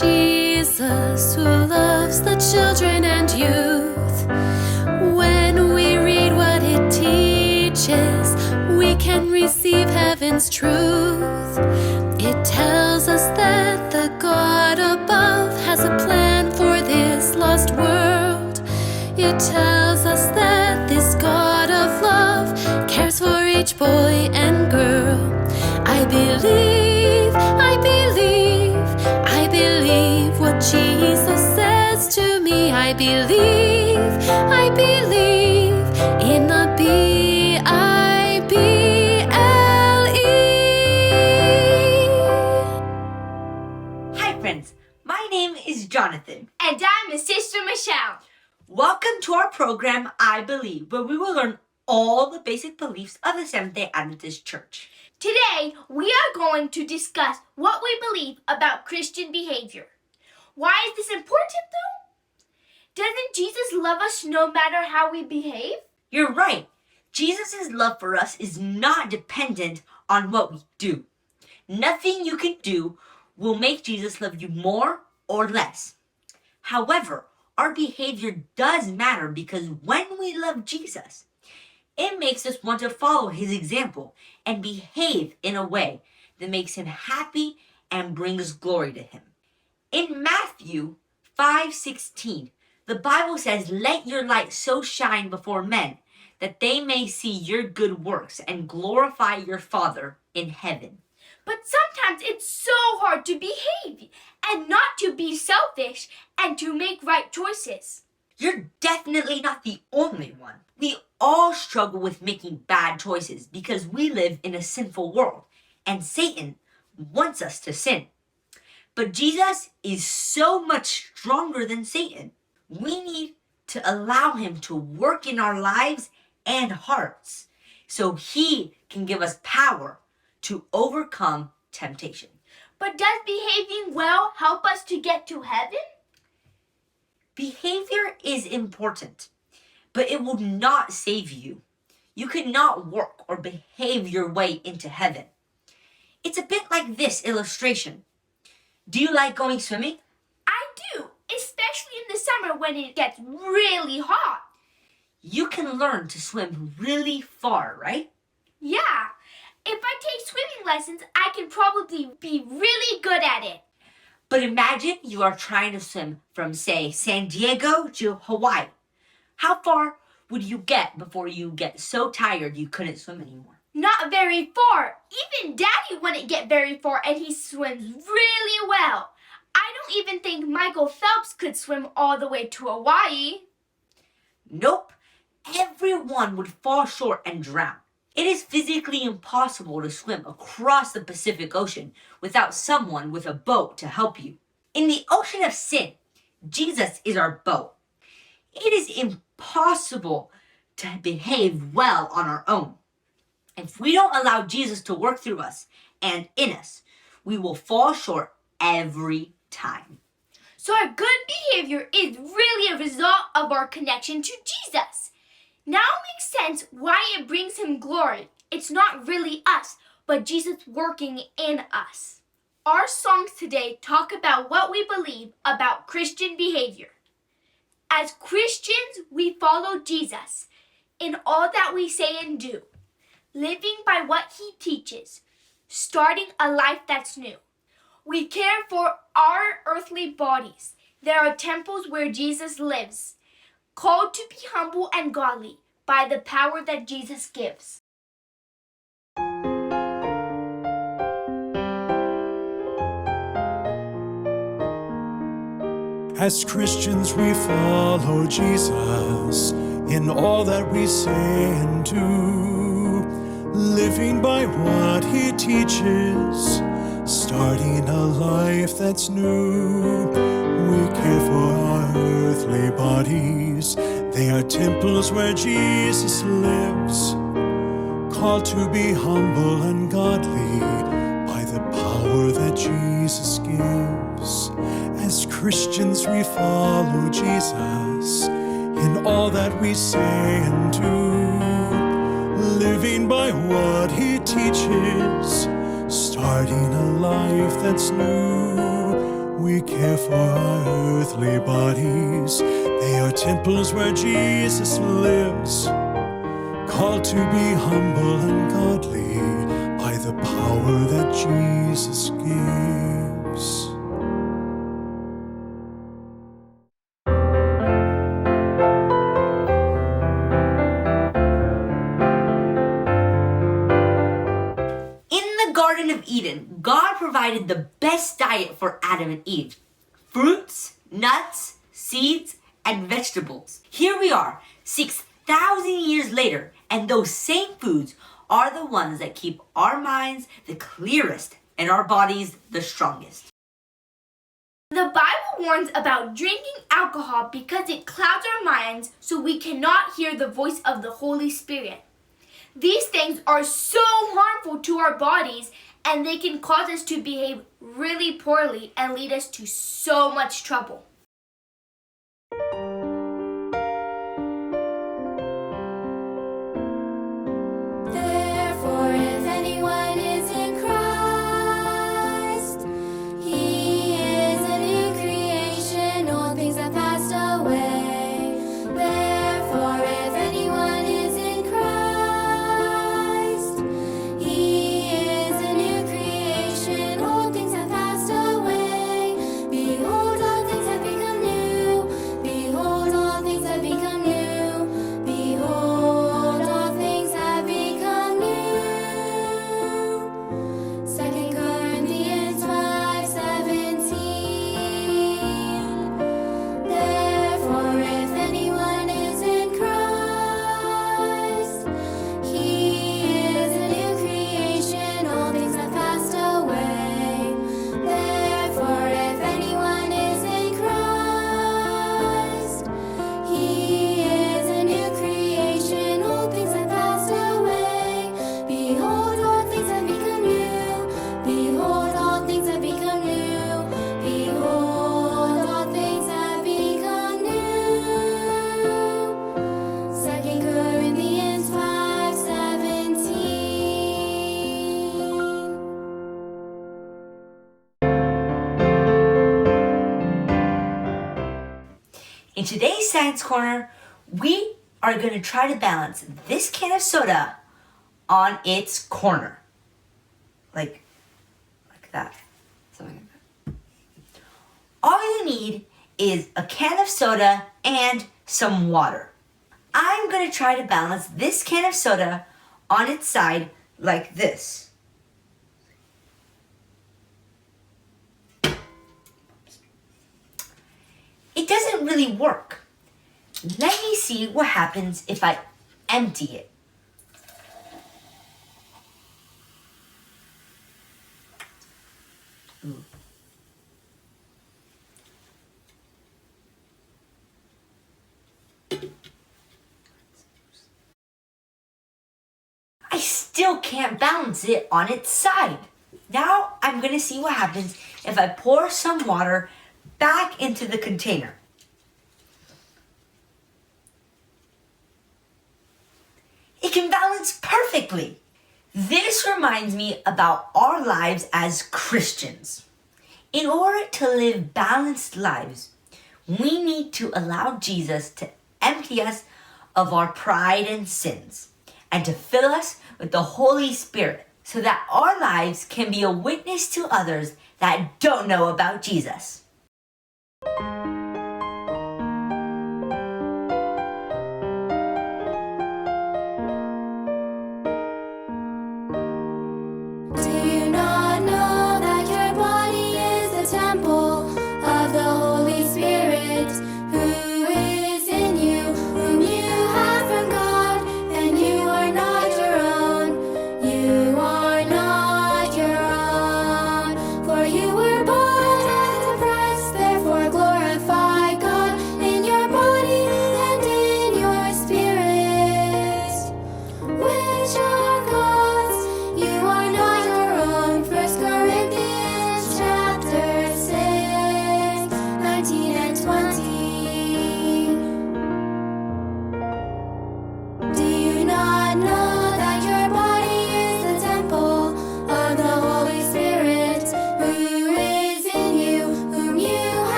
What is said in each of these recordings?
Jesus who loves the children and youth. When we read what it teaches, we can receive heaven's truth. It tells us that the God above has a plan for this lost world. It tells us that this God of love cares for each boy and girl. I believe what Jesus says to me. I believe in the Bible. Hi friends, my name is Jonathan. And I'm his sister Michelle. Welcome to our program, I Believe, where we will learn all the basic beliefs of the Seventh-day Adventist Church. Today, we are going to discuss what we believe about Christian behavior. Why is this important though? Doesn't Jesus love us no matter how we behave? You're right. Jesus' love for us is not dependent on what we do. Nothing you can do will make Jesus love you more or less. However, our behavior does matter because when we love Jesus, it makes us want to follow his example and behave in a way that makes him happy and brings glory to him. In Matthew 5:16, the Bible says, "Let your light so shine before men that they may see your good works and glorify your Father in heaven." But sometimes it's so hard to behave and not to be selfish and to make right choices. You're definitely not the only one. We all struggle with making bad choices because we live in a sinful world and Satan wants us to sin. But Jesus is so much stronger than Satan. We need to allow him to work in our lives and hearts so he can give us power to overcome temptation. But does behaving well help us to get to heaven? Behavior is important, but it will not save you. You cannot work or behave your way into heaven. It's a bit like this illustration. Do you like going swimming? I do, especially in the summer when it gets really hot. You can learn to swim really far, right? Yeah, if I take swimming lessons, I can probably be really good at it. But imagine you are trying to swim from, say, San Diego to Hawaii. How far would you get before you get so tired you couldn't swim anymore? Not very far. Even Daddy wouldn't get very far and he swims really well. I don't even think Michael Phelps could swim all the way to Hawaii. Nope. Everyone would fall short and drown. It is physically impossible to swim across the Pacific Ocean without someone with a boat to help you. In the ocean of sin, Jesus is our boat. It is impossible to behave well on our own. If we don't allow Jesus to work through us and in us, we will fall short every time. So our good behavior is really a result of our connection to Jesus. Now it makes sense why it brings him glory. It's not really us, but Jesus working in us. Our songs today talk about what we believe about Christian behavior. As Christians, we follow Jesus in all that we say and do, living by what he teaches, starting a life that's new. We care for our earthly bodies. There are temples where Jesus lives, called to be humble and godly by the power that Jesus gives. As Christians, we follow Jesus in all that we say and do, living by what he teaches, starting a life that's new. We care for our earthly bodies. They are temples where Jesus lives, called to be humble and godly by the power that Jesus gives. As Christians, we follow Jesus in all that we say and do, living by what he teaches, starting a life that's new. We care for our earthly bodies. They are temples where Jesus lives, called to be humble and godly by the power that Jesus gives. In the Garden of Eden, God provided the best diet for Adam and Eve: fruits, nuts, seeds, and vegetables. Here we are, 6,000 years later, and those same foods are the ones that keep our minds the clearest and our bodies the strongest. The Bible warns about drinking alcohol because it clouds our minds so we cannot hear the voice of the Holy Spirit. These things are so harmful to our bodies, and they can cause us to behave really poorly and lead us to so much trouble. Therefore, if anyone is in Christ, he is a new creation, all things have passed away. Therefore, if anyone is in Christ, he is a new creation, all things have passed away. Behold, all things have become new. Behold, all things have become new. Behold, all things have become new. 2 Corinthians 5:17. Therefore, if anyone is in Christ, he is a new creation, all things have passed away. Therefore, if anyone is in Christ, he is a new creation, all things have passed away. Behold, all things have become new. Behold, all things have become new. Behold, all things have become new. 2 Corinthians 5:17. In today's Science Corner, we are going to try to balance this can of soda on its corner. Like that. Something like that. All you need is a can of soda and some water. I'm going to try to balance this can of soda on its side like this. It doesn't really work. Let me see what happens if I empty it. Ooh. I still can't balance it on its side. Now I'm going to see what happens if I pour some water back into the container. It can balance perfectly. This reminds me about our lives as Christians. In order to live balanced lives, we need to allow Jesus to empty us of our pride and sins and to fill us with the Holy Spirit so that our lives can be a witness to others that don't know about Jesus. Do you not know that your body is the temple of the Holy Spirit, who is in you, whom you have from God, and you are not your own? You are not your own, for you were bought at a price.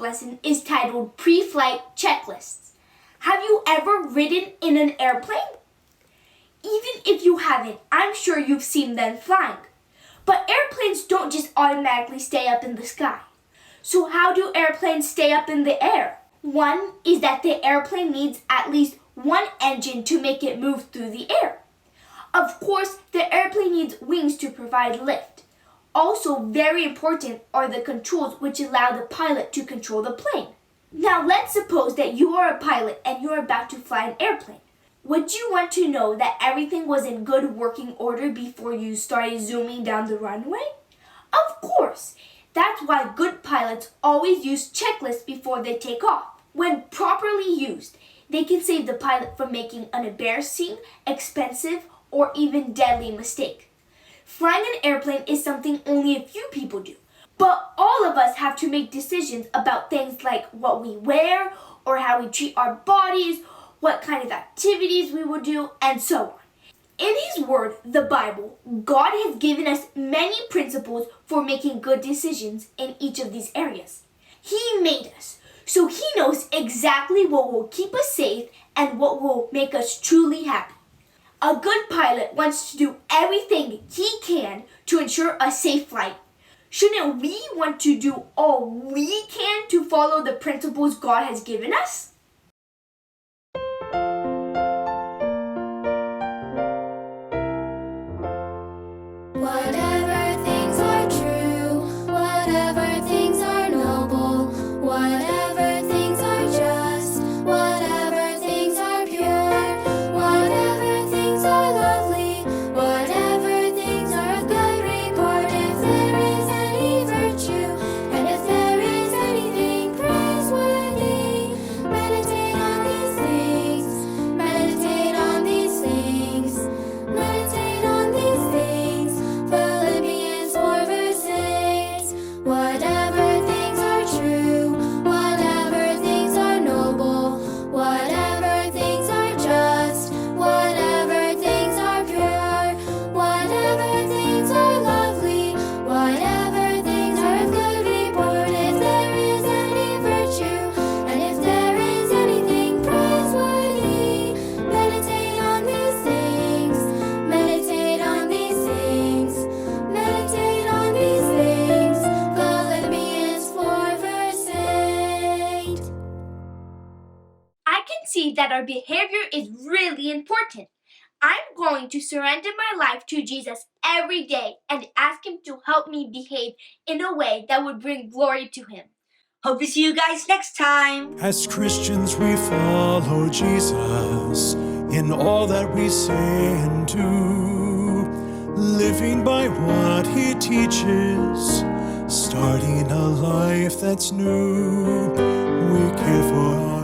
lesson is titled Pre-Flight Checklists. Have you ever ridden in an airplane? Even if you haven't, I'm sure you've seen them flying. But airplanes don't just automatically stay up in the sky. So how do airplanes stay up in the air? One is that the airplane needs at least one engine to make it move through the air. Of course, the airplane needs wings to provide lift. Also very important are the controls which allow the pilot to control the plane. Now let's suppose that you are a pilot and you are about to fly an airplane. Would you want to know that everything was in good working order before you started zooming down the runway? Of course! That's why good pilots always use checklists before they take off. When properly used, they can save the pilot from making an embarrassing, expensive, or even deadly mistake. Flying an airplane is something only a few people do, but all of us have to make decisions about things like what we wear, or how we treat our bodies, what kind of activities we will do, and so on. In His Word, the Bible, God has given us many principles for making good decisions in each of these areas. He made us, so He knows exactly what will keep us safe and what will make us truly happy. A good pilot wants to do everything he can to ensure a safe flight. Shouldn't we want to do all we can to follow the principles God has given us? Whatever things are true, whatever things are noble, whatever things are just, whatever things are pure, whatever things are lovely, whatever things are of good report, if there is any virtue, and if there is anything praiseworthy, meditate on these things, meditate on these things, meditate on these things. Philippians 4 verse 6. Whatever things are true, whatever things are noble, whatever things are just, whatever things are pure, whatever things are lovely, whatever things are of good report, if there is any virtue, and if there is anything praiseworthy, meditate on these things, meditate on these things, meditate on these things. Philippians 4 verse 8. I can see that our behavior is really important. I'm going to surrender my life to Jesus every day and ask Him to help me behave in a way that would bring glory to Him. Hope to see you guys next time. As Christians, we follow Jesus in all that we say and do, living by what He teaches, starting a life that's new. We care for